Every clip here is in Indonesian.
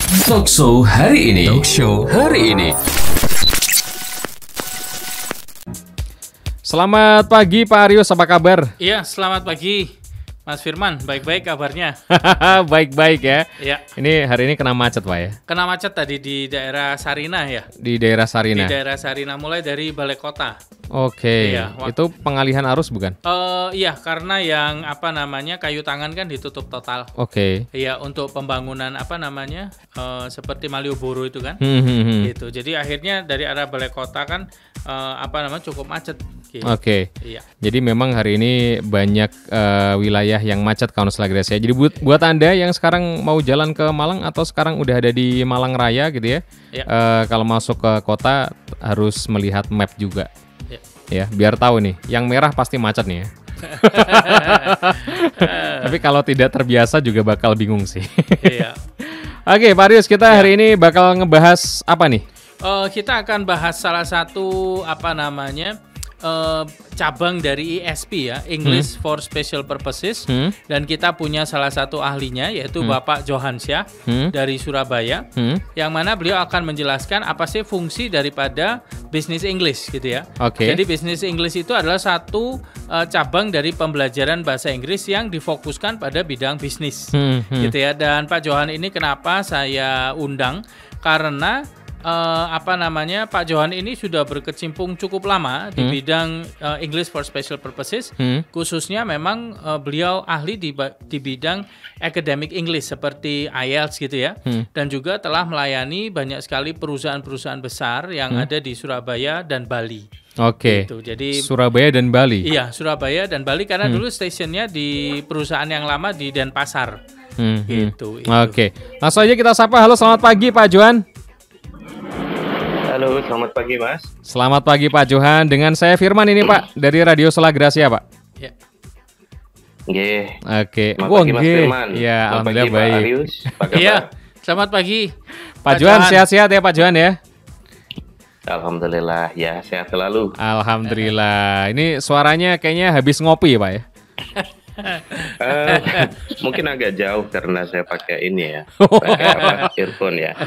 Talkshow hari ini. Selamat pagi Pak Arius, apa kabar? Iya, selamat pagi Mas Firman, baik-baik kabarnya. Baik-baik ya. Iya. Ini hari ini kena macet Pak ya? Kena macet tadi di daerah Sarinah ya? Di daerah Sarinah? Di daerah Sarinah, mulai dari Balai Kota. Oke, Iya, itu pengalihan arus bukan? Iya, karena yang kayu tangan kan ditutup total. Oke. Iya, untuk pembangunan seperti Malioboro itu kan. Gitu. Jadi akhirnya dari arah Balai Kota kan cukup macet. Gitu. Oke. Iya. Jadi memang hari ini banyak wilayah yang macet Kaunus Lagres ya. Jadi buat Anda yang sekarang mau jalan ke Malang atau sekarang udah ada di Malang Raya gitu ya. Iya. Kalau masuk ke kota harus melihat map juga. Iya. Ya, biar tahu nih, yang merah pasti macet nih ya. Tapi kalau tidak terbiasa juga bakal bingung sih. Iya. Oke, Pak Arius, kita hari ini bakal ngebahas apa nih? Kita akan bahas salah satu cabang dari ESP ya, English for Special Purposes, dan kita punya salah satu ahlinya yaitu Bapak Johansyah dari Surabaya, yang mana beliau akan menjelaskan apa sih fungsi daripada bisnis English gitu ya. Jadi bisnis English itu adalah satu cabang dari pembelajaran bahasa Inggris yang difokuskan pada bidang bisnis gitu ya. Dan Pak Johan ini kenapa saya undang, karena Pak Johan ini sudah berkecimpung cukup lama di bidang English for Special Purposes, khususnya memang beliau ahli di bidang academic English seperti IELTS gitu ya, dan juga telah melayani banyak sekali perusahaan-perusahaan besar yang ada di Surabaya dan Bali. Oke. Gitu. Jadi Surabaya dan Bali. Iya, Surabaya dan Bali karena dulu stasiunnya di perusahaan yang lama di Denpasar. Gitu. Oke. Langsung aja kita sapa. Halo, selamat pagi Pak Johan. Halo, selamat pagi Mas. Selamat pagi Pak Johan. Dengan saya Firman ini Pak dari Radio Selagrasia Pak. Ya. Nggih. Oke. Selamat pagi Mas Firman. Ya, selamat alhamdulillah pagi, baik. Pak Arius. Apa kabar? Iya. Selamat pagi. Pak Johan sehat-sehat ya Pak Johan ya. Alhamdulillah ya, sehat selalu. Alhamdulillah. Ini suaranya kayaknya habis ngopi ya Pak ya. Mungkin agak jauh karena saya pakai ini ya, pakai earphone ya.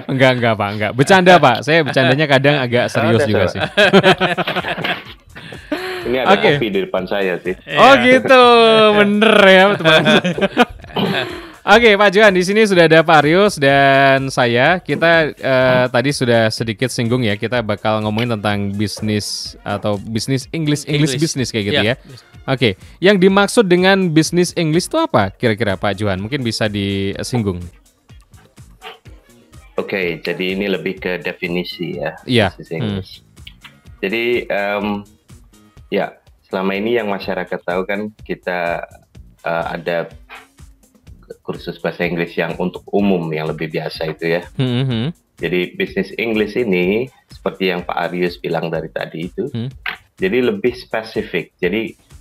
Enggak Pak, enggak. Bercanda Pak. Saya bercandanya kadang agak serius juga sih. Ini ada kopi di depan saya sih. Oh gitu, bener ya teman. Oke Pak Johan, di sini sudah ada Pak Arius dan saya. Kita tadi sudah sedikit singgung ya, kita bakal ngomongin tentang bisnis atau bisnis English business kayak gitu ya. Oke, yang dimaksud dengan bisnis English itu apa kira-kira Pak Johan? Mungkin bisa disinggung. Oke, jadi ini lebih ke definisi ya. Iya. Bisnis English. Jadi ya selama ini yang masyarakat tahu kan kita ada kursus bahasa Inggris yang untuk umum yang lebih biasa itu ya. Jadi bisnis English ini seperti yang Pak Arius bilang dari tadi itu, jadi lebih spesifik. Jadi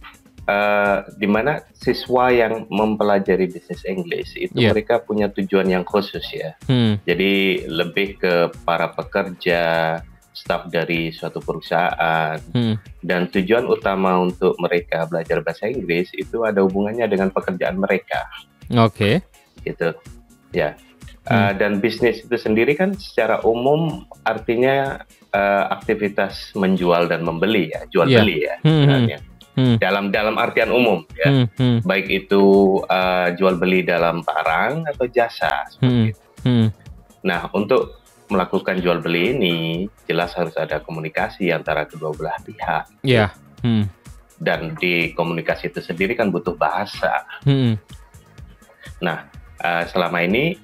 di mana siswa yang mempelajari bisnis English itu mereka punya tujuan yang khusus ya. Jadi lebih ke para pekerja, staf dari suatu perusahaan, dan tujuan utama untuk mereka belajar bahasa Inggris itu ada hubungannya dengan pekerjaan mereka. Oke. Gitu, ya. Dan bisnis itu sendiri kan secara umum artinya aktivitas menjual dan membeli ya, jual beli ya, sebenarnya. Dalam artian umum ya, baik itu jual beli dalam barang atau jasa seperti itu. Nah, untuk melakukan jual beli ini jelas harus ada komunikasi antara kedua belah pihak. Iya. Dan di komunikasi itu sendiri kan butuh bahasa. Nah, selama ini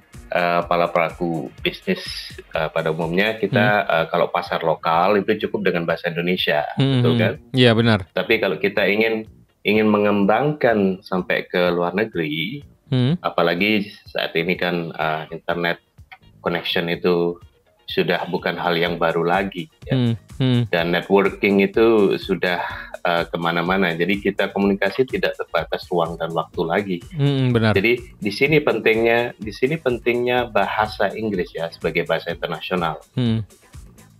para pelaku bisnis pada umumnya kita kalau pasar lokal itu cukup dengan bahasa Indonesia, betul kan? Iya benar. Tapi kalau kita ingin mengembangkan sampai ke luar negeri, apalagi saat ini kan internet connection itu sudah bukan hal yang baru lagi, ya. Dan networking itu sudah kemana-mana. Jadi kita komunikasi tidak terbatas ruang dan waktu lagi. Benar. Jadi di sini pentingnya bahasa Inggris ya sebagai bahasa internasional.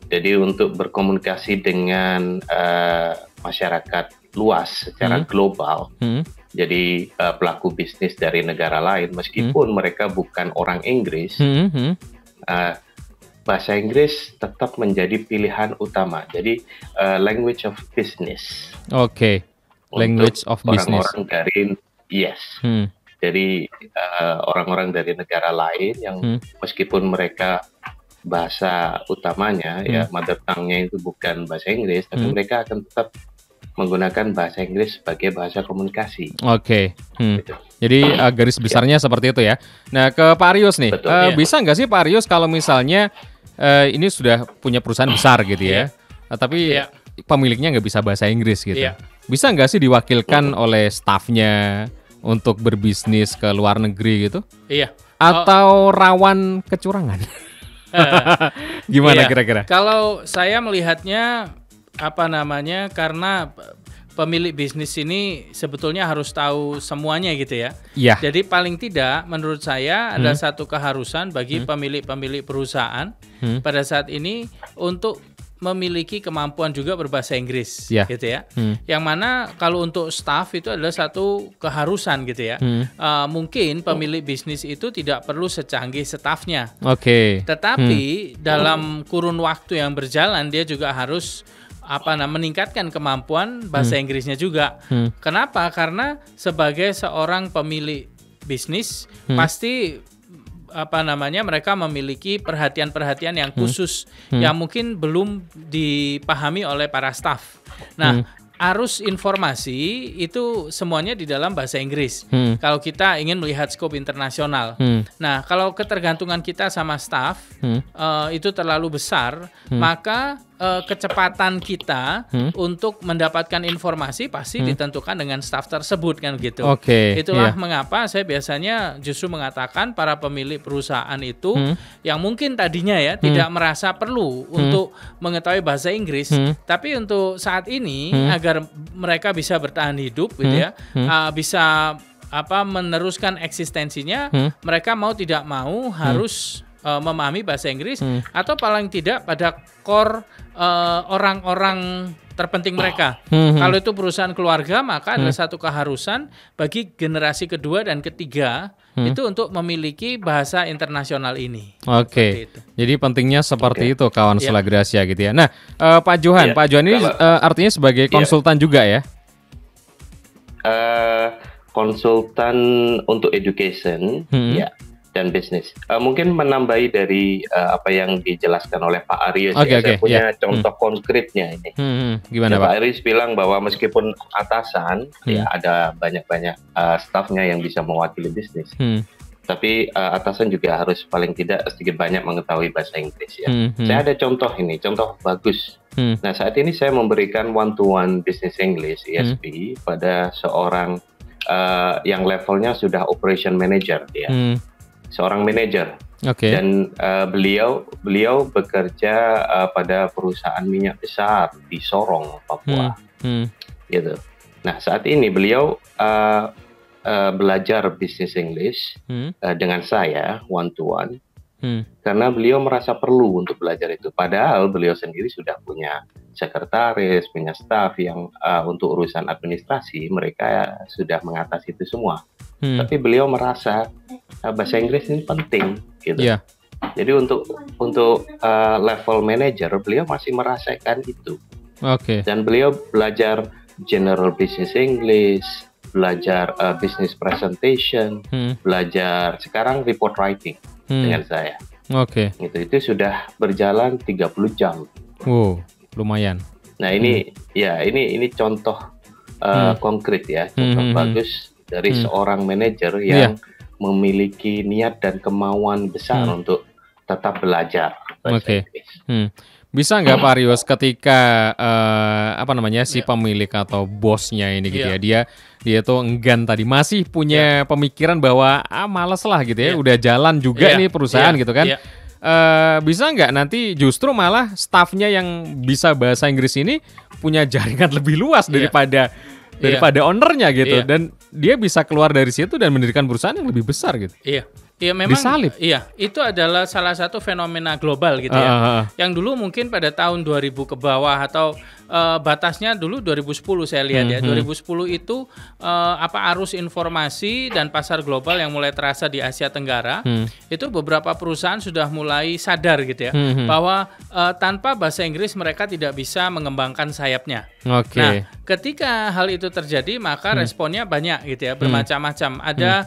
Jadi untuk berkomunikasi dengan masyarakat luas secara global, jadi pelaku bisnis dari negara lain, meskipun mereka bukan orang Inggris, bahasa Inggris tetap menjadi pilihan utama. Jadi language of business. Oke, language of business. Orang-orang dari jadi orang-orang dari negara lain yang meskipun mereka bahasa utamanya ya mother tongue-nya itu bukan bahasa Inggris, tapi mereka akan tetap menggunakan bahasa Inggris sebagai bahasa komunikasi. Oke. Gitu. Jadi garis besarnya seperti itu ya. Nah, ke Pak Arius nih, bisa nggak sih Pak Arius kalau misalnya ini sudah punya perusahaan besar gitu ya, tapi pemiliknya nggak bisa bahasa Inggris gitu. Bisa nggak sih diwakilkan oleh stafnya untuk berbisnis ke luar negeri gitu? Iya. Atau rawan kecurangan? Gimana kira-kira? Kalau saya melihatnya karena pemilik bisnis ini sebetulnya harus tahu semuanya gitu ya. Jadi paling tidak menurut saya ada satu keharusan bagi pemilik perusahaan pada saat ini untuk memiliki kemampuan juga berbahasa Inggris gitu ya. Yang mana kalau untuk staff itu adalah satu keharusan gitu ya. Mungkin pemilik bisnis itu tidak perlu secanggih staffnya. Tetapi dalam kurun waktu yang berjalan dia juga harus meningkatkan kemampuan bahasa Inggrisnya juga. Kenapa? Karena sebagai seorang pemilik bisnis pasti mereka memiliki perhatian-perhatian yang khusus yang mungkin belum dipahami oleh para staf. Nah, arus informasi itu semuanya di dalam bahasa Inggris. Kalau kita ingin melihat skop internasional. Nah, kalau ketergantungan kita sama staf itu terlalu besar, maka kecepatan kita untuk mendapatkan informasi pasti ditentukan dengan staf tersebut kan gitu. Itulah mengapa saya biasanya justru mengatakan para pemilik perusahaan itu yang mungkin tadinya tidak merasa perlu untuk mengetahui bahasa Inggris, tapi untuk saat ini agar mereka bisa bertahan hidup gitu ya, bisa meneruskan eksistensinya, mereka mau tidak mau harus memahami bahasa Inggris atau paling tidak pada core orang-orang terpenting mereka. Kalau itu perusahaan keluarga, maka adalah satu keharusan bagi generasi kedua dan ketiga itu untuk memiliki bahasa internasional ini. Jadi pentingnya seperti itu kawan Selagracia gitu ya. Nah, Pak Johan ini artinya sebagai konsultan juga ya? Konsultan untuk education, dan bisnis. Mungkin menambahi dari apa yang dijelaskan oleh Pak Arius. Saya punya contoh konkretnya ini. Gimana Pak Arius bilang bahwa meskipun atasan, ada banyak-banyak stafnya yang bisa mewakili bisnis. Tapi atasan juga harus paling tidak sedikit banyak mengetahui bahasa Inggris ya. Saya ada contoh bagus. Nah, saat ini saya memberikan one-to-one business English ESP pada seorang yang levelnya sudah operation manager dia. Seorang manajer dan beliau bekerja pada perusahaan minyak besar di Sorong, Papua, gitu. Nah, saat ini beliau belajar bisnis English dengan saya one to one karena beliau merasa perlu untuk belajar itu. Padahal beliau sendiri sudah punya sekretaris, punya staf yang untuk urusan administrasi mereka sudah mengatasi itu semua. Tapi beliau merasa bahasa Inggris ini penting, gitu. Jadi untuk level manager beliau masih merasakan itu. Dan beliau belajar general business English, belajar business presentation, belajar sekarang report writing dengan saya. Itu sudah berjalan 30 jam. Lumayan. Nah, ini contoh konkret ya, contoh bagus dari seorang manajer yang memiliki niat dan kemauan besar untuk tetap belajar bahasa Inggris. Bisa nggak Pak Arius ketika si pemilik atau bosnya ini gitu ya, dia tuh enggan tadi masih punya pemikiran bahwa males lah gitu ya, udah jalan juga nih perusahaan gitu kan. Bisa nggak nanti justru malah stafnya yang bisa bahasa Inggris ini punya jaringan lebih luas daripada ownernya gitu, dan dia bisa keluar dari situ dan mendirikan perusahaan yang lebih besar gitu. Ya memang disalib. Iya, itu adalah salah satu fenomena global gitu ya. Yang dulu mungkin pada tahun 2000 ke bawah atau batasnya dulu 2010 saya lihat ya. 2010 itu arus informasi dan pasar global yang mulai terasa di Asia Tenggara. Itu beberapa perusahaan sudah mulai sadar gitu ya bahwa tanpa bahasa Inggris mereka tidak bisa mengembangkan sayapnya. Oke. Nah, ketika hal itu terjadi maka responnya banyak gitu ya, bermacam-macam. Ada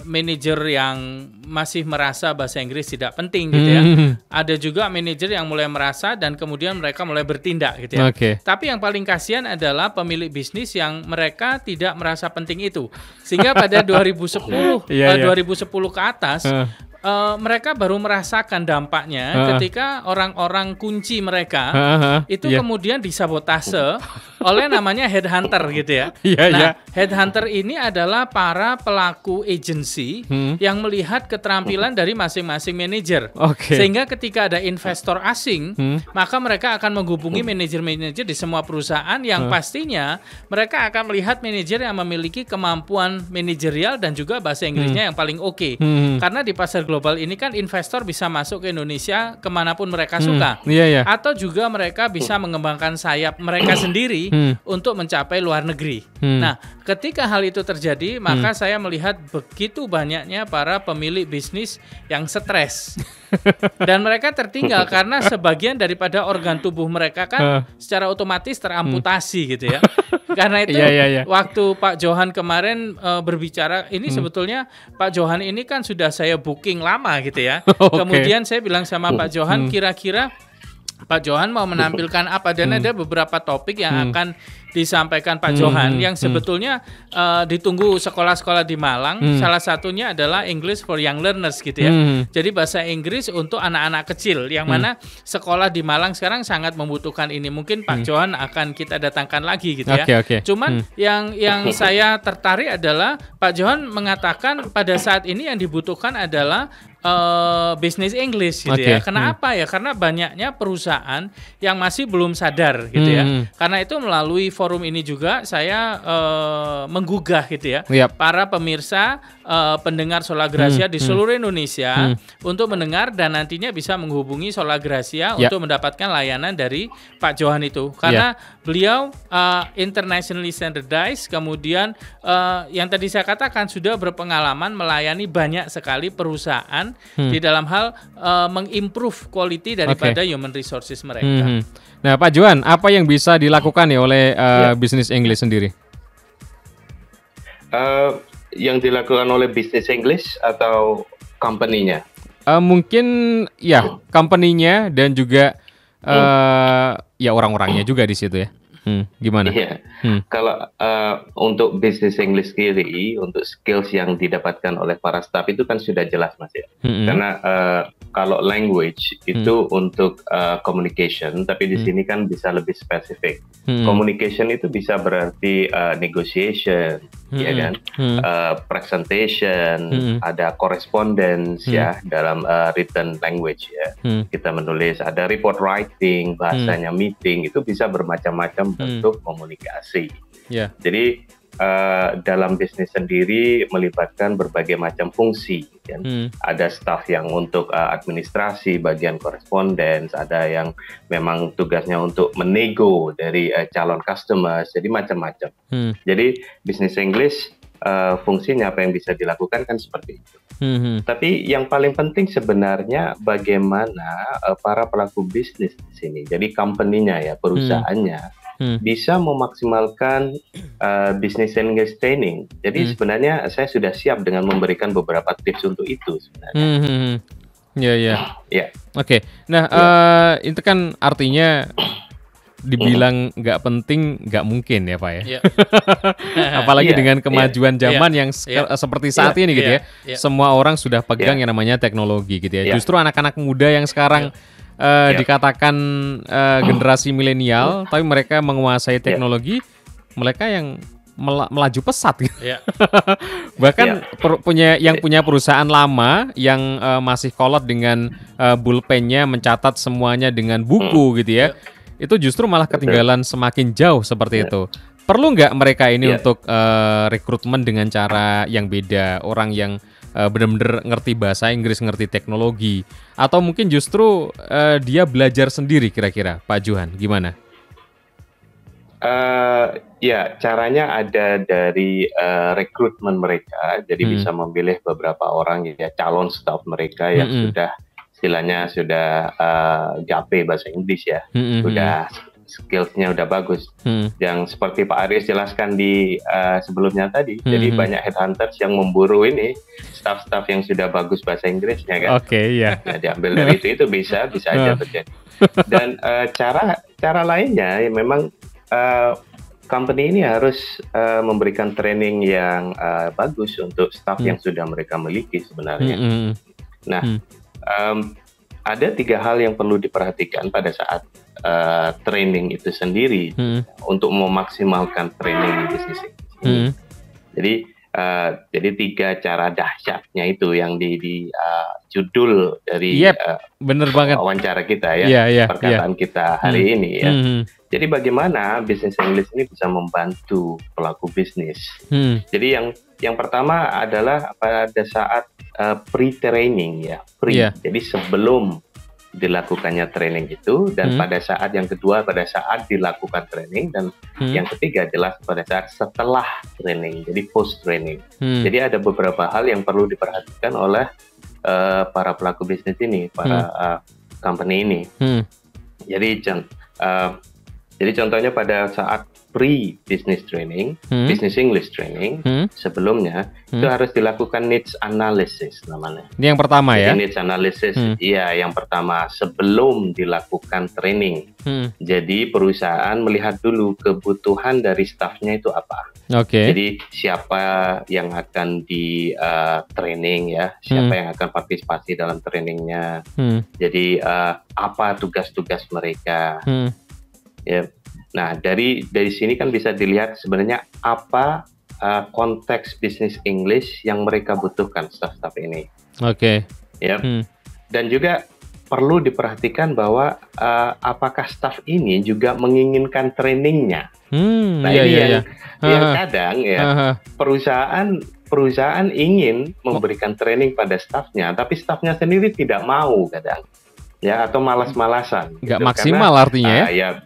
manajer yang masih merasa bahasa Inggris tidak penting gitu ya. Ada juga manajer yang mulai merasa dan kemudian mereka mulai bertindak gitu ya. Tapi yang paling kasihan adalah pemilik bisnis yang mereka tidak merasa penting itu. Sehingga pada 2010 2010 ke atas mereka baru merasakan dampaknya ketika orang-orang kunci mereka itu kemudian disabotase oleh namanya headhunter gitu ya. Headhunter ini adalah para pelaku agensi yang melihat keterampilan dari masing-masing manajer. Sehingga ketika ada investor asing, maka mereka akan menghubungi manajer-manajer di semua perusahaan yang pastinya mereka akan melihat manajer yang memiliki kemampuan manajerial dan juga bahasa Inggrisnya yang paling oke. Karena di pasar global ini kan investor bisa masuk ke Indonesia kemanapun mereka suka, atau juga mereka bisa mengembangkan sayap mereka sendiri untuk mencapai luar negeri. Nah, ketika hal itu terjadi, maka saya melihat begitu banyaknya para pemilik bisnis yang stres. Dan mereka tertinggal karena sebagian daripada organ tubuh mereka kan secara otomatis teramputasi gitu ya. Karena itu waktu Pak Johan kemarin berbicara, ini sebetulnya Pak Johan ini kan sudah saya booking lama gitu ya. Kemudian saya bilang sama Pak Johan, kira-kira Pak Johan mau menampilkan apa, dan ada beberapa topik yang akan disampaikan Pak Johan yang sebetulnya ditunggu sekolah-sekolah di Malang. Salah satunya adalah English for Young Learners gitu ya. Jadi bahasa Inggris untuk anak-anak kecil, yang mana sekolah di Malang sekarang sangat membutuhkan ini. Mungkin Pak Johan akan kita datangkan lagi gitu ya. Cuman yang saya tertarik adalah Pak Johan mengatakan pada saat ini yang dibutuhkan adalah bisnis English gitu ya. Kenapa ya? Karena banyaknya perusahaan yang masih belum sadar gitu ya. Karena itu melalui forum ini juga saya menggugah gitu ya para pemirsa pendengar Sola Gracia di seluruh Indonesia untuk mendengar dan nantinya bisa menghubungi Sola Gracia untuk mendapatkan layanan dari Pak Johan itu. Karena beliau internationally standardized, kemudian yang tadi saya katakan sudah berpengalaman melayani banyak sekali perusahaan di dalam hal mengimprove quality daripada human resources mereka. Nah, Pak Johan, apa yang bisa dilakukan ya oleh bisnis English sendiri? Yang dilakukan oleh bisnis English atau company-nya? Mungkin ya company-nya dan juga ya orang-orangnya juga di situ ya. Gimana? Kalau untuk bisnis English sendiri, untuk skills yang didapatkan oleh para staff itu kan sudah jelas Mas ya. Karena kalau language itu untuk communication, tapi di sini kan bisa lebih spesifik. Communication itu bisa berarti negotiation, ya kan, presentation, ada correspondence ya dalam written language ya. Kita menulis, ada report writing, bahasanya meeting, itu bisa bermacam-macam bentuk komunikasi. Jadi dalam bisnis sendiri melibatkan berbagai macam fungsi. Kan? Ada staff yang untuk administrasi, bagian correspondence, ada yang memang tugasnya untuk menego dari calon customers, jadi macam-macam. Jadi bisnis English fungsinya apa yang bisa dilakukan kan seperti itu. Tapi yang paling penting sebenarnya bagaimana para pelaku bisnis di sini, jadi company-nya ya, perusahaannya bisa memaksimalkan business English training. Jadi sebenarnya saya sudah siap dengan memberikan beberapa tips untuk itu sebenarnya. Oke. Nah, itu kan artinya dibilang nggak penting, nggak mungkin ya Pak ya. Apalagi dengan kemajuan zaman yang seperti saat ini gitu ya. Semua orang sudah pegang yang namanya teknologi gitu ya. Justru anak-anak muda yang sekarang dikatakan generasi milenial, tapi mereka menguasai teknologi, mereka yang melaju pesat gitu. Bahkan punya perusahaan lama yang masih kolot dengan bulpennya, mencatat semuanya dengan buku gitu ya. Itu justru malah ketinggalan semakin jauh seperti itu. Perlu nggak mereka ini untuk rekrutmen dengan cara yang beda, orang yang benar-benar ngerti bahasa Inggris, ngerti teknologi, atau mungkin justru dia belajar sendiri kira-kira, Pak Johan, gimana? Ya, caranya ada dari rekrutmen mereka, jadi bisa memilih beberapa orang ya calon staff mereka yang sudah istilahnya sudah gape bahasa Inggris ya, sudah skills-nya udah bagus. Yang seperti Pak Aris jelaskan di sebelumnya tadi, jadi banyak headhunters yang memburu ini staff-staff yang sudah bagus bahasa Inggrisnya kan. Oke, iya. Nah, diambil dari itu bisa aja terjadi. Dan cara lainnya ya memang company ini harus memberikan training yang bagus untuk staff yang sudah mereka miliki sebenarnya. Nah, ada 3 hal yang perlu diperhatikan pada saat training itu sendiri untuk memaksimalkan training bisnis ini. Jadi 3 cara dahsyatnya itu yang di judul dari bener banget wawancara kita ya, perkataan kita hari ini ya. Jadi bagaimana bisnis English ini bisa membantu pelaku bisnis? Jadi yang pertama adalah pada saat pre-training ya, Jadi sebelum dilakukannya training itu, dan pada saat yang kedua pada saat dilakukan training, dan yang ketiga jelas pada saat setelah training, jadi post training. Jadi ada beberapa hal yang perlu diperhatikan oleh para pelaku bisnis ini, para company ini. Jadi contohnya pada saat pre-business training, business English training, sebelumnya itu harus dilakukan needs analysis namanya. Ini yang pertama. Jadi ya? Needs analysis, iya yang pertama sebelum dilakukan training. Jadi perusahaan melihat dulu kebutuhan dari staffnya itu apa. Jadi siapa yang akan di training ya, siapa yang akan partisipasi dalam trainingnya. Jadi apa tugas-tugas mereka. Ya. Nah, dari sini kan bisa dilihat sebenarnya apa konteks bisnis English yang mereka butuhkan staff-staff ini. Ya. Dan juga perlu diperhatikan bahwa apakah staff ini juga menginginkan trainingnya. Nah, ini yang kadang ya perusahaan ingin memberikan training pada staffnya, tapi staffnya sendiri tidak mau kadang. Ya, atau malas-malasan. Nggak maksimal artinya ya?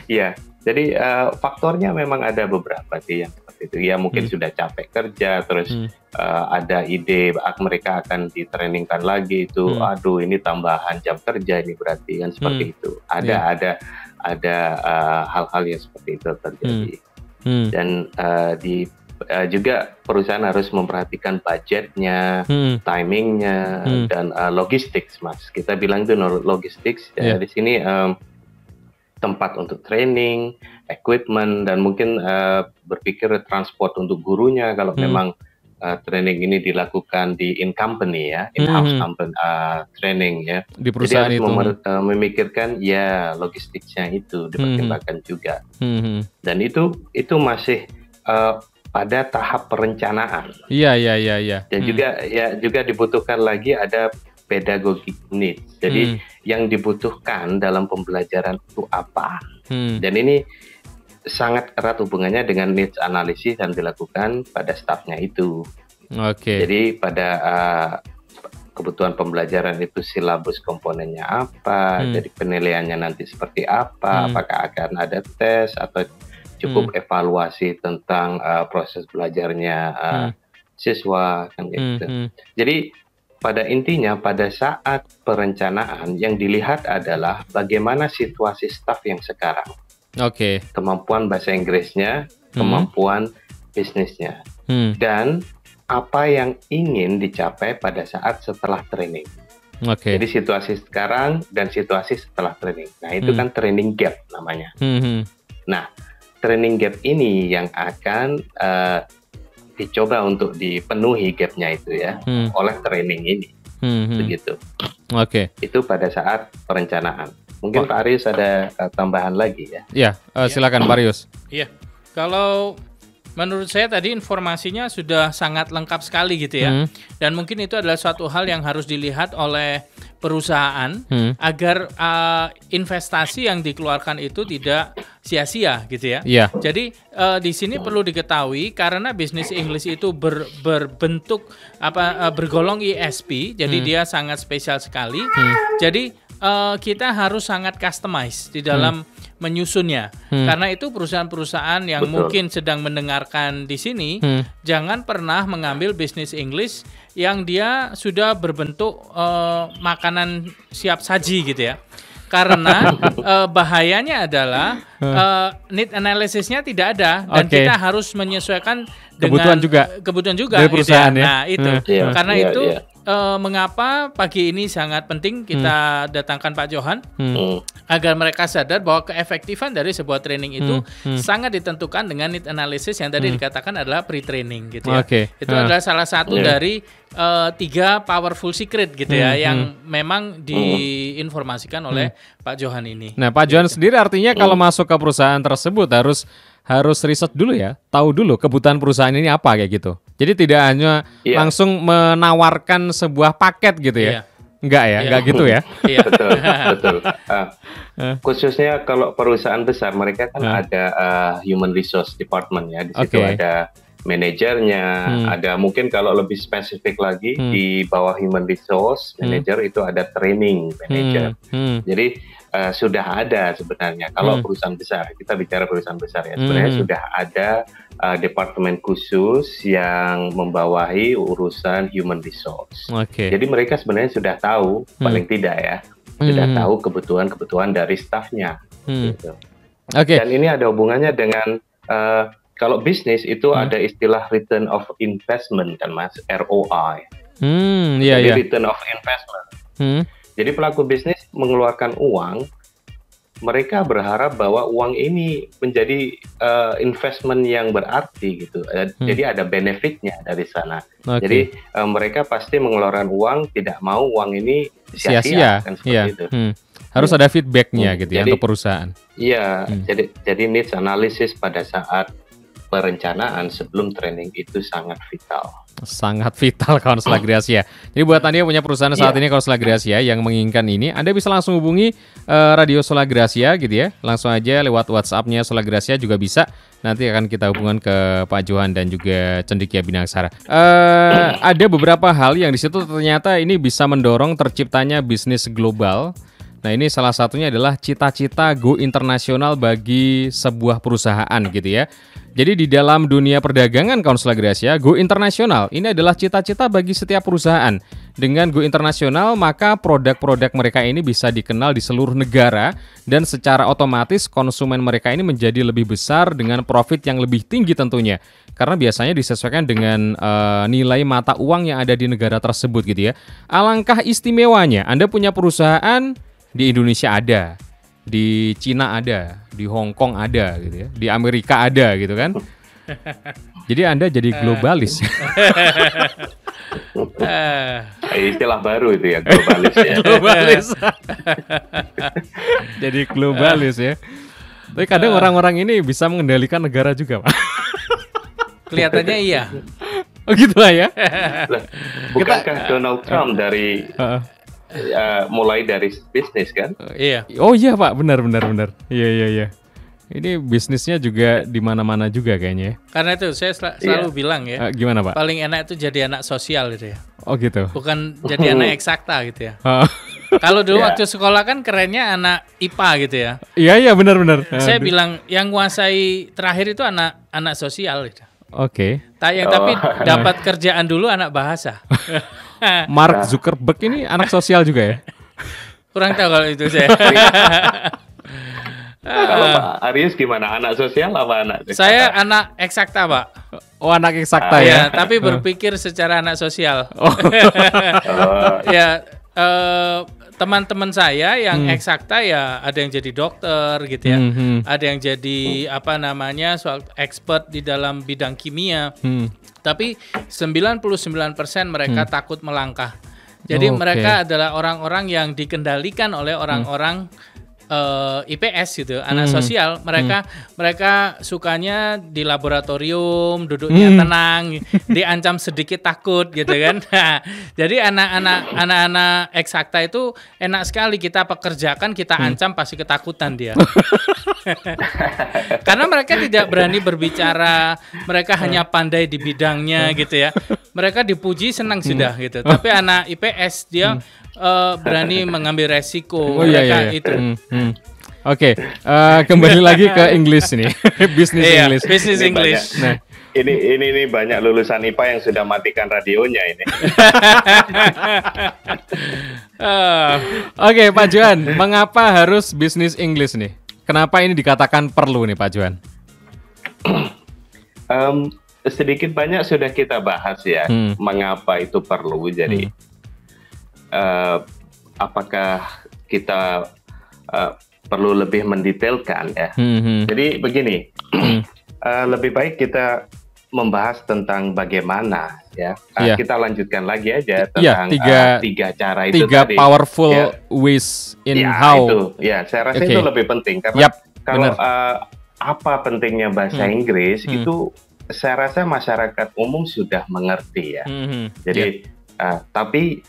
Ya, jadi faktornya memang ada beberapa sih yang seperti itu. Ya mungkin sudah capek kerja, terus ada ide mereka akan ditrainingkan lagi itu. Aduh, ini tambahan jam kerja ini berarti kan seperti itu. Ada hal-hal yang seperti itu terjadi. Dan juga perusahaan harus memperhatikan budgetnya, timingnya, dan logistik, Mas. Kita bilang itu logistik. Di sini tempat untuk training, equipment, dan mungkin berpikir transport untuk gurunya kalau memang training ini dilakukan di in-company ya, in-house company training ya. Di perusahaan. Jadi harus itu memikirkan ya logistiknya itu dipertimbangkan juga. Dan itu masih pada tahap perencanaan. Iya. Dan juga dibutuhkan lagi ada pedagogic needs. Jadi yang dibutuhkan dalam pembelajaran itu apa? Dan ini sangat erat hubungannya dengan needs analisis yang dilakukan pada staffnya itu. Jadi pada kebutuhan pembelajaran itu silabus komponennya apa, jadi penilaiannya nanti seperti apa, apakah akan ada tes atau cukup evaluasi tentang proses belajarnya siswa kan gitu. Jadi pada intinya pada saat perencanaan yang dilihat adalah bagaimana situasi staf yang sekarang. Kemampuan bahasa Inggrisnya, kemampuan bisnisnya, dan apa yang ingin dicapai pada saat setelah training. Jadi situasi sekarang dan situasi setelah training. Nah, itu kan training gap namanya. Nah, training gap ini yang akan dicoba untuk dipenuhi gapnya itu ya oleh training ini. Begitu. Itu pada saat perencanaan. Mungkin Pak Arius ada tambahan lagi ya? Iya, silakan Pak Arius. Iya, kalau menurut saya tadi informasinya sudah sangat lengkap sekali gitu ya. Dan mungkin itu adalah suatu hal yang harus dilihat oleh perusahaan agar investasi yang dikeluarkan itu tidak sia-sia gitu ya. Iya. Jadi di sini perlu diketahui karena bisnis English itu berbentuk bergolong ISP, jadi dia sangat spesial sekali. Jadi kita harus sangat customize di dalam menyusunnya. Karena itu perusahaan-perusahaan yang mungkin sedang mendengarkan di sini jangan pernah mengambil bisnis English yang dia sudah berbentuk makanan siap saji gitu ya. Karena bahayanya adalah need analysisnya tidak ada dan kita harus menyesuaikan dengan kebutuhan juga dari perusahaan gitu ya. ya. Nah itu karena itu mengapa pagi ini sangat penting kita datangkan Pak Johan agar mereka sadar bahwa keefektifan dari sebuah training itu sangat ditentukan dengan need analysis yang tadi dikatakan adalah pre-training gitu ya. Itu adalah salah satu dari 3 powerful secret gitu ya yang memang diinformasikan oleh Pak Johan ini. Nah, Pak Johan sendiri artinya kalau masuk ke perusahaan tersebut harus riset dulu ya, tahu dulu kebutuhan perusahaan ini apa kayak gitu. Jadi tidak hanya langsung menawarkan sebuah paket gitu ya. Enggak ya, enggak gitu ya. Betul. Khususnya kalau perusahaan besar mereka kan ada human resource department ya, di situ ada manajernya, ada mungkin kalau lebih spesifik lagi di bawah human resource manager itu ada training manager. Jadi sudah ada sebenarnya kalau perusahaan besar, kita bicara perusahaan besar ya, sebenarnya sudah ada departemen khusus yang membawahi urusan human resource. Jadi mereka sebenarnya sudah tahu paling tidak ya, sudah tahu kebutuhan dari staffnya. Gitu. Dan ini ada hubungannya dengan kalau bisnis itu ada istilah return of investment kan Mas, ROI. Jadi return of investment. Jadi pelaku bisnis mengeluarkan uang, mereka berharap bahwa uang ini menjadi investment yang berarti gitu. Jadi ada benefitnya dari sana. Jadi mereka pasti mengeluarkan uang, tidak mau uang ini sia-sia kan seperti itu. Harus ada feedbacknya gitu ya untuk perusahaan. Iya, jadi needs analysis pada saat perencanaan sebelum training itu sangat vital. Sangat vital kawan Solagracia. Jadi buat Anda yang punya perusahaan saat ini kawan Solagracia yang menginginkan ini, Anda bisa langsung hubungi Radio Solagracia gitu ya. Langsung aja lewat WhatsApp-nya Solagracia juga bisa. Nanti akan kita hubungan ke Pak Johan dan juga Cendekia Binangsara. Ada beberapa hal yang di situ ternyata ini bisa mendorong terciptanya bisnis global. Nah ini salah satunya adalah cita-cita go internasional bagi sebuah perusahaan gitu ya. Jadi di dalam dunia perdagangan kawan Solagracia, go internasional ini adalah cita-cita bagi setiap perusahaan. Dengan go internasional maka produk-produk mereka ini bisa dikenal di seluruh negara dan secara otomatis konsumen mereka ini menjadi lebih besar dengan profit yang lebih tinggi tentunya. Karena biasanya disesuaikan dengan nilai mata uang yang ada di negara tersebut gitu ya. Alangkah istimewanya Anda punya perusahaan di Indonesia ada, di Cina ada, di Hong Kong ada gitu ya, di Amerika ada gitu kan. Jadi Anda jadi globalis. Istilah baru itu ya, globalis ya. Globalis. Jadi globalis ya. Tapi kadang orang-orang ini bisa mengendalikan negara juga, Pak. Kelihatannya iya. Oh gitu lah ya. Bukankah Donald Trump dari mulai dari bisnis kan? Iya. Oh iya Pak, benar. Iya. Ini bisnisnya juga di mana-mana juga kayaknya. Karena itu saya selalu bilang ya. Gimana Pak? Paling enak itu jadi anak sosial gitu ya. Oh gitu. Bukan jadi anak eksakta gitu ya. Kalau dulu waktu sekolah kan kerennya anak IPA gitu ya. Iya benar. Saya bilang yang menguasai terakhir itu anak sosial gitu. Oke. Yang tapi dapat kerjaan dulu anak bahasa. Mark Zuckerberg ini anak sosial juga ya? Kurang tahu kalau itu saya. Kalau Pak Aries gimana? Anak sosial apa anak eksakta? Saya anak eksakta, Pak. Oh, anak eksakta ya? Tapi berpikir secara anak sosial. Teman-teman saya yang eksakta ya ada yang jadi dokter gitu ya. Ada yang jadi soal expert di dalam bidang kimia. Tapi 99% mereka takut melangkah. Jadi mereka adalah orang-orang yang dikendalikan oleh orang-orang IPS gitu, anak sosial, mereka sukanya di laboratorium, duduknya tenang, diancam sedikit takut gitu kan. Nah, jadi anak-anak eksakta itu enak sekali kita pekerjakan, kita ancam pasti ketakutan dia. Karena mereka tidak berani berbicara, mereka hanya pandai di bidangnya gitu ya. Mereka dipuji senang sudah gitu. Tapi anak IPS dia berani mengambil resiko. Itu. Oke, kembali lagi ke English nih, bisnis English. Business English. Nah, ini banyak lulusan IPA yang sudah matikan radionya ini. Oke, Pak Johan, mengapa harus bisnis English nih? Kenapa ini dikatakan perlu nih, Pak Johan? Sedikit banyak sudah kita bahas ya, mengapa itu perlu. Jadi, apakah kita perlu lebih mendetailkan ya? Jadi begini, lebih baik kita membahas tentang bagaimana ya. Kita lanjutkan lagi aja tentang tiga cara itu tadi. Powerful ways in how. Itu, saya rasa itu lebih penting karena kalau apa pentingnya bahasa Inggris itu saya rasa masyarakat umum sudah mengerti ya. Jadi tapi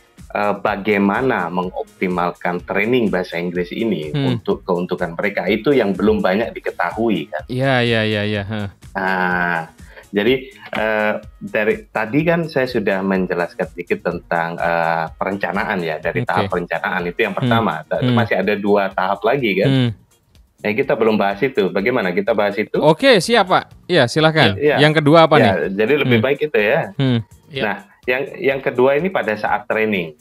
bagaimana mengoptimalkan training bahasa Inggris ini untuk keuntungan mereka itu yang belum banyak diketahui kan. Iya. Nah, jadi dari tadi kan saya sudah menjelaskan sedikit tentang perencanaan ya, dari tahap perencanaan itu yang pertama. Masih ada 2 tahap lagi kan. Nah, kita belum bahas itu. Bagaimana kita bahas itu? Oke, siap Pak. Iya, silakan. Yang kedua apa nih? Jadi lebih baik itu ya. Nah, yang kedua ini pada saat training.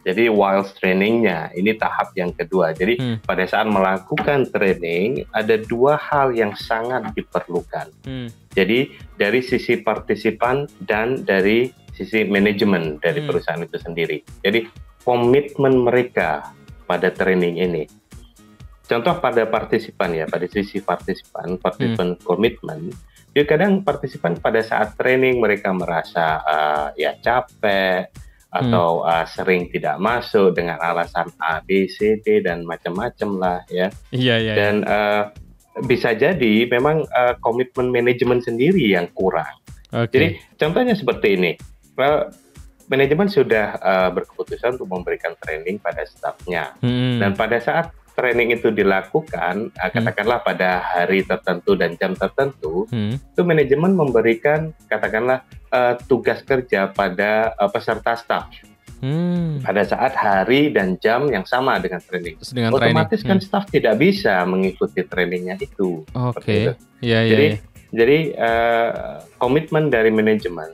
Jadi whilst trainingnya ini tahap yang kedua. Jadi pada saat melakukan training ada 2 hal yang sangat diperlukan. Jadi dari sisi partisipan dan dari sisi manajemen dari perusahaan itu sendiri. Jadi komitmen mereka pada training ini. Contoh pada partisipan ya, pada sisi partisipan komitmen. Jadi kadang partisipan pada saat training mereka merasa capek atau sering tidak masuk dengan alasan A, B, C, D dan macam-macam lah ya. Dan bisa jadi memang komitmen manajemen sendiri yang kurang. Jadi contohnya seperti ini, manajemen sudah berkeputusan untuk memberikan training pada stafnya dan pada saat training itu dilakukan, katakanlah pada hari tertentu dan jam tertentu, itu manajemen memberikan katakanlah tugas kerja pada peserta staf pada saat hari dan jam yang sama dengan training. Otomatis kan staf tidak bisa mengikuti trainingnya itu. Jadi komitmen dari manajemen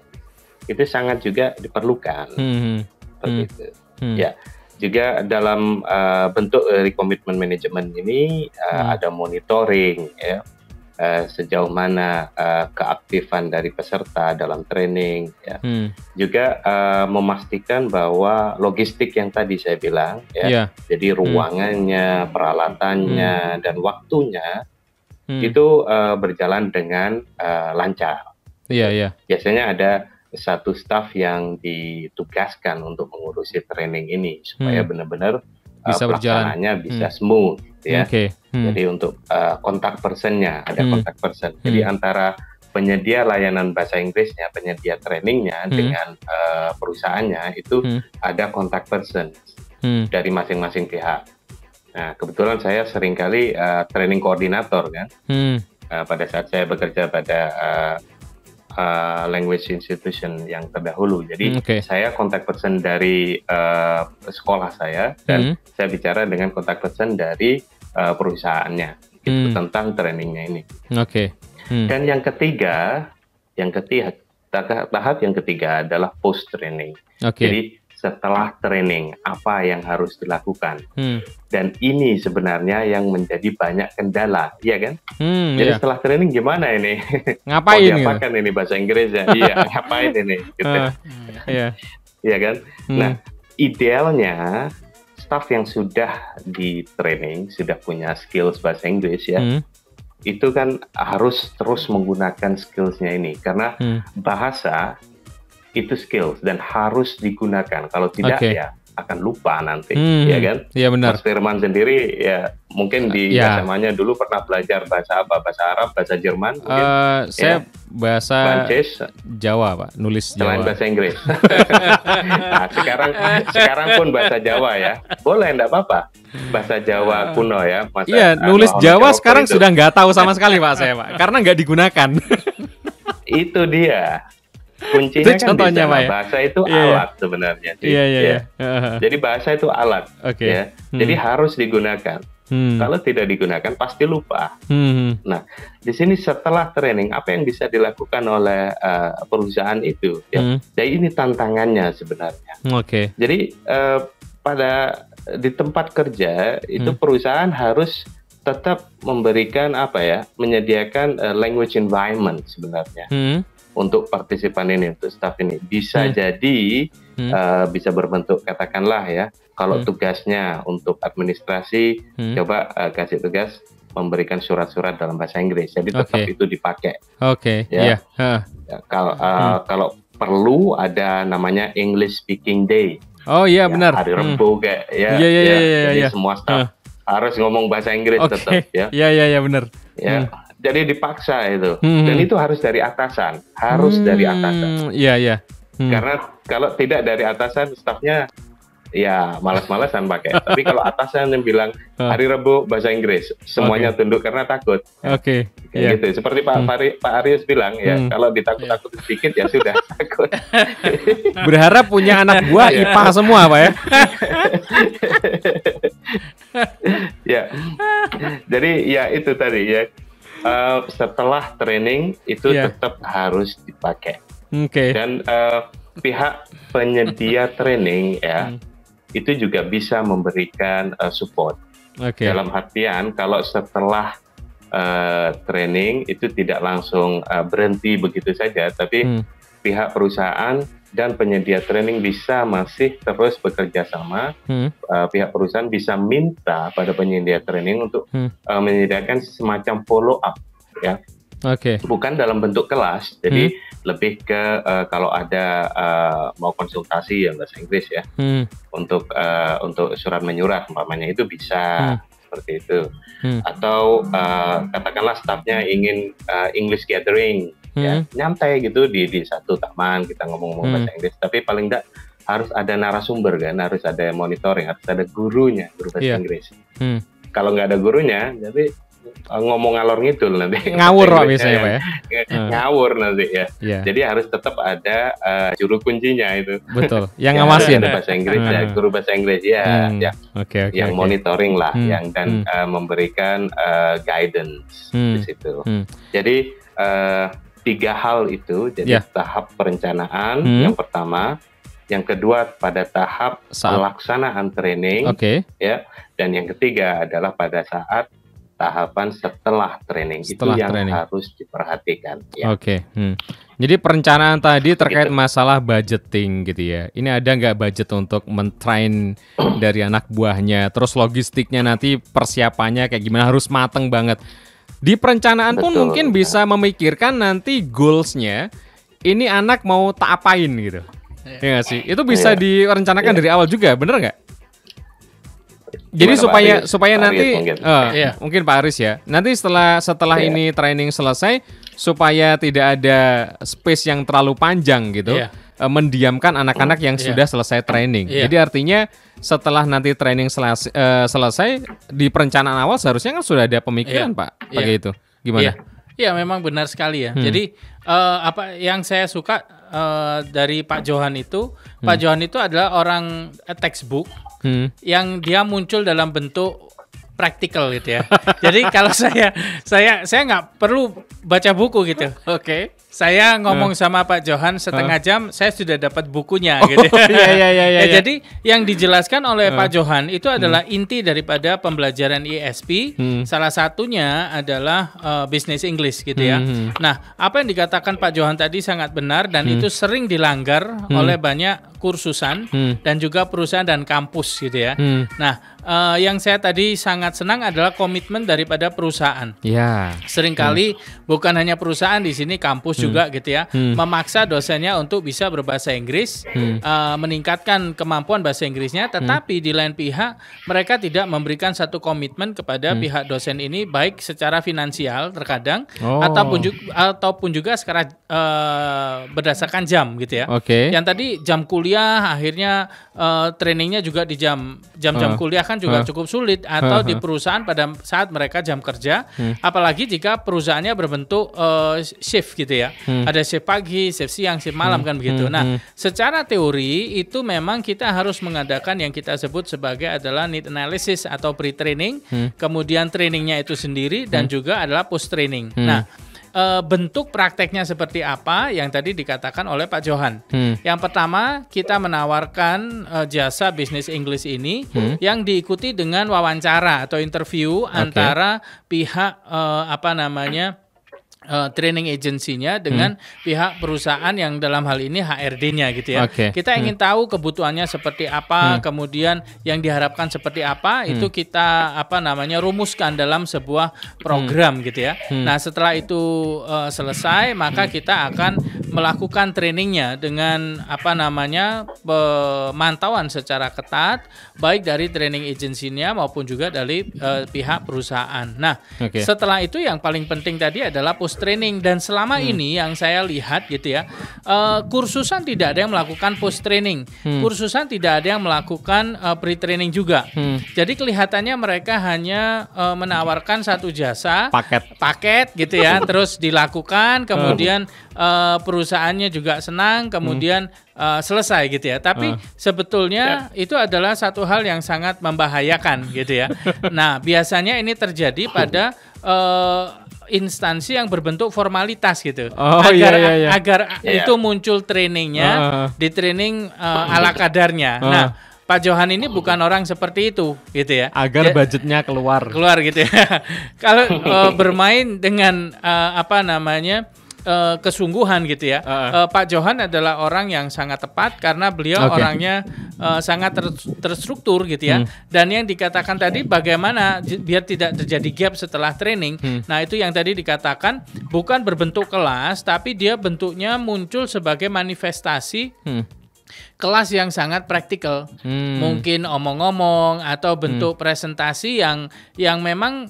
itu sangat juga diperlukan. Seperti itu. Ya. Juga dalam bentuk dari komitmen manajemen ini ada monitoring ya, sejauh mana keaktifan dari peserta dalam training ya. Juga memastikan bahwa logistik yang tadi saya bilang ya, jadi ruangannya, peralatannya dan waktunya itu berjalan dengan lancar. Biasanya ada satu staf yang ditugaskan untuk mengurusi training ini supaya benar-benar pelaksanaannya bisa smooth ya. Jadi untuk kontak personnya ada kontak person. Jadi antara penyedia layanan bahasa Inggrisnya, penyedia trainingnya dengan perusahaannya itu ada kontak person dari masing-masing pihak. Nah, kebetulan saya seringkali training koordinator kan. Pada saat saya bekerja pada language institution yang terdahulu. Jadi saya kontak person dari sekolah saya dan saya bicara dengan kontak person dari perusahaannya gitu, tentang trainingnya ini. Dan yang ketiga, tahap yang ketiga adalah post training. Jadi setelah training apa yang harus dilakukan? Dan ini sebenarnya yang menjadi banyak kendala, iya kan? Jadi setelah training gimana ini? Ngapain? Mau diapakan ini bahasa Inggrisnya? Iya, ngapain ini? Gitu. Iya kan? Nah, idealnya staff yang sudah di training, sudah punya skills bahasa Inggris ya, itu kan harus terus menggunakan skillsnya ini karena bahasa itu skills dan harus digunakan. Kalau tidak ya akan lupa nanti, Hmm. ya kan? Iya benar. Mas Firman sendiri ya mungkin di Ya. SMA-nya dulu pernah belajar bahasa apa? Bahasa Arab, bahasa Jerman, mungkin Saya bahasa Prancis, Jawa, Pak. Nulis selain Jawa. bahasa Inggris. Nah, sekarang pun bahasa Jawa ya. Boleh, enggak apa-apa. Bahasa Jawa kuno ya. Iya, nulis Jawa sekarang sudah nggak tahu sama sekali, Pak, saya, Pak. Karena nggak digunakan. Itu dia. Kuncinya Itu kan di contohnya, sana. Pak, ya? Bahasa itu Iya. alat sebenarnya. Iya. Ya. Jadi bahasa itu alat. Oke. Ya. Jadi harus digunakan. Kalau tidak digunakan pasti lupa. Nah, di sini setelah training apa yang bisa dilakukan oleh perusahaan itu? Ya. Jadi ini tantangannya sebenarnya. Oke. Jadi di tempat kerja itu perusahaan harus tetap memberikan menyediakan language environment sebenarnya untuk partisipan ini, untuk staff ini. Bisa jadi bisa berbentuk katakanlah ya, kalau tugasnya untuk administrasi, coba kasih tugas memberikan surat-surat dalam bahasa Inggris. Jadi tetap itu dipakai. Oke. Ya. Iya. Ya, kalau perlu ada namanya English Speaking Day. Oh iya, benar. Hari Rebo kayak ya. Iya. Jadi semua staff harus ngomong bahasa Inggris tetap ya. Iya, benar. Ya. Jadi dipaksa itu. Dan itu harus dari atasan, dari atasan. Iya. Karena kalau tidak dari atasan, stafnya ya malas-malasan pakai. Tapi kalau atasan yang bilang hari Rebo bahasa Inggris, semuanya tunduk karena takut. Oke. Kayak gitu. Seperti Pak Arius bilang ya, kalau ditakut-takut sedikit ya sudah takut. Berharap punya anak buah IPA semua, Pak ya. Ya. Jadi ya itu tadi ya. Setelah training itu tetap harus dipakai. Oke. Dan pihak penyedia training ya itu juga bisa memberikan support. Dalam artian kalau setelah training itu tidak langsung berhenti begitu saja, tapi pihak perusahaan dan penyedia training bisa masih terus bekerja sama. Pihak perusahaan bisa minta pada penyedia training untuk menyediakan semacam follow up ya. Bukan dalam bentuk kelas, jadi lebih ke kalau ada mau konsultasi yang bahasa Inggris ya, untuk surat menyurat umpamanya itu bisa seperti itu, atau katakanlah stafnya ingin English gathering, ya nyantai gitu di satu taman kita ngomong-ngomong bahasa Inggris, tapi paling tidak harus ada narasumber kan, harus ada monitoring, harus ada guru bahasa Inggris. Kalau nggak ada gurunya, jadi ngomong ngalor ngidul nanti. Ngawur Pak biasanya Pak ya. Ngawur nanti ya. Jadi harus tetap ada juru kuncinya itu. Betul. Yang ngawasin. Ada bahasa Inggris ya, guru bahasa Inggris ya. Yang monitoring lah, yang dan memberikan guidance di situ. Jadi 3 hal itu. Jadi tahap perencanaan yang pertama, yang kedua pada tahap pelaksanaan training, ya, dan yang ketiga adalah pada saat tahapan setelah training. Itu yang harus diperhatikan. Ya. Jadi perencanaan tadi terkait masalah budgeting gitu ya. Ini ada nggak budget untuk mentrain dari anak buahnya? Terus logistiknya nanti persiapannya kayak gimana? Harus mateng banget. Di perencanaan pun mungkin bisa memikirkan nanti goals-nya. Ini anak mau tak apain gitu. Ya nggak sih? Itu bisa direncanakan dari awal juga, bener nggak? Jadi supaya nanti mungkin Pak Aris ya. Nanti setelah ini training selesai, supaya tidak ada space yang terlalu panjang gitu, mendiamkan anak-anak yang sudah selesai training. Jadi artinya setelah nanti training selesai, di perencanaan awal seharusnya kan sudah ada pemikiran Pak, pakai itu. Gimana? Iya, memang benar sekali ya. Jadi apa yang saya suka dari Pak Johan itu, Pak Johan itu adalah orang textbook yang dia muncul dalam bentuk praktikal gitu ya. Jadi kalau saya nggak perlu baca buku gitu. Saya ngomong sama Pak Johan setengah jam, saya sudah dapat bukunya gitu. Iya. Jadi yang dijelaskan oleh Pak Johan itu adalah inti daripada pembelajaran ISP. Salah satunya adalah business English gitu ya. Nah, apa yang dikatakan Pak Johan tadi sangat benar dan itu sering dilanggar oleh banyak kursusan dan juga perusahaan dan kampus gitu ya. Nah, yang saya tadi sangat senang adalah komitmen daripada perusahaan. Ya. Seringkali bukan hanya perusahaan, di sini kampus juga gitu ya, memaksa dosennya untuk bisa berbahasa Inggris, meningkatkan kemampuan bahasa Inggrisnya, tetapi di lain pihak mereka tidak memberikan satu komitmen kepada pihak dosen ini, baik secara finansial terkadang ataupun juga sekarang berdasarkan jam gitu ya. Yang tadi jam kuliah akhirnya trainingnya juga di jam-jam kuliah kan juga cukup sulit, atau di perusahaan pada saat mereka jam kerja, apalagi jika perusahaannya berbentuk shift gitu ya. Ada shift pagi, shift siang, shift malam kan begitu. Nah, secara teori itu memang kita harus mengadakan yang kita sebut sebagai adalah need analysis atau pre-training, kemudian trainingnya itu sendiri, dan juga adalah post-training. Nah, bentuk prakteknya seperti apa yang tadi dikatakan oleh Pak Johan. Yang pertama, kita menawarkan jasa bisnis English ini yang diikuti dengan wawancara atau interview antara pihak training agency-nya dengan pihak perusahaan yang dalam hal ini HRD-nya gitu ya. Kita ingin tahu kebutuhannya seperti apa, kemudian yang diharapkan seperti apa, itu kita rumuskan dalam sebuah program gitu ya. Nah, setelah itu selesai, maka kita akan melakukan trainingnya dengan pemantauan secara ketat, baik dari training agency-nya maupun juga dari pihak perusahaan. Nah, setelah itu yang paling penting tadi adalah post training, dan selama ini yang saya lihat gitu ya, kursusan tidak ada yang melakukan post training, kursusan tidak ada yang melakukan pre training juga. Jadi kelihatannya mereka hanya menawarkan satu jasa paket gitu ya, terus dilakukan, kemudian perusahaannya juga senang, kemudian selesai gitu ya. Tapi sebetulnya itu adalah satu hal yang sangat membahayakan gitu ya. Nah, biasanya ini terjadi pada instansi yang berbentuk formalitas gitu, agar itu muncul trainingnya, di training ala kadarnya. Nah, Pak Johan ini bukan orang seperti itu gitu ya, agar budgetnya keluar gitu ya. Kalau bermain dengan kesungguhan gitu ya. Pak Johan adalah orang yang sangat tepat karena beliau orangnya sangat terstruktur gitu ya. Dan yang dikatakan tadi bagaimana biar tidak terjadi gap setelah training. Nah, itu yang tadi dikatakan bukan berbentuk kelas, tapi dia bentuknya muncul sebagai manifestasi kelas yang sangat praktikal, mungkin omong-omong atau bentuk presentasi yang memang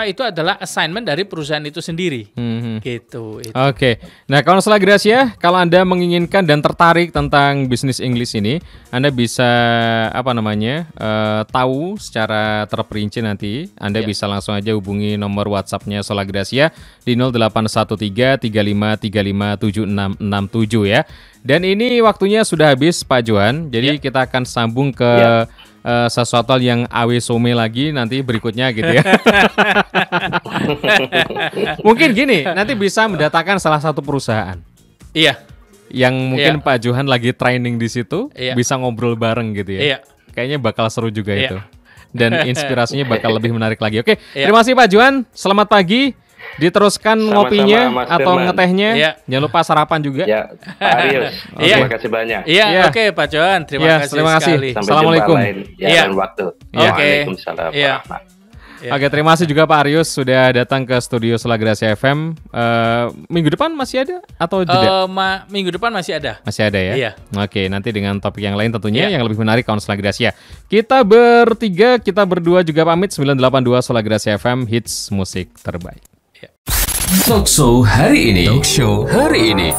itu adalah assignment dari perusahaan itu sendiri, gitu. Nah, Kansela Gracia, kalau Anda menginginkan dan tertarik tentang bisnis English ini, Anda bisa tahu secara terperinci nanti. Anda bisa langsung aja hubungi nomor WhatsApp-nya Sola Gracia di 0813 35 35 7667 ya. Dan ini waktunya sudah habis Pak Johan, jadi kita akan sambung ke sesuatu yang awe some lagi nanti berikutnya gitu ya. Mungkin gini, nanti bisa mendatangkan salah satu perusahaan. Yang mungkin Pak Johan lagi training di situ, bisa ngobrol bareng gitu ya. Kayaknya bakal seru juga itu. Dan inspirasinya bakal lebih menarik lagi. Terima kasih Pak Johan, selamat pagi. Diteruskan ngopinya atau ngetehnya. Jangan lupa sarapan juga. Pak Arius. Terima kasih banyak. Pak Johan. Terima kasih sekali. Assalamualaikum. Dan waktu. Waalaikumsalam. Terima kasih juga Pak Arius sudah datang ke studio Sola Gracia FM. Minggu depan masih ada atau jeda? Minggu depan masih ada. Masih ada ya? Nanti dengan topik yang lain tentunya yang lebih menarik Sola Gracia. Kita bertiga, kita berdua juga pamit. 982 Sola Gracia FM, hits musik terbaik. Talkshow hari ini.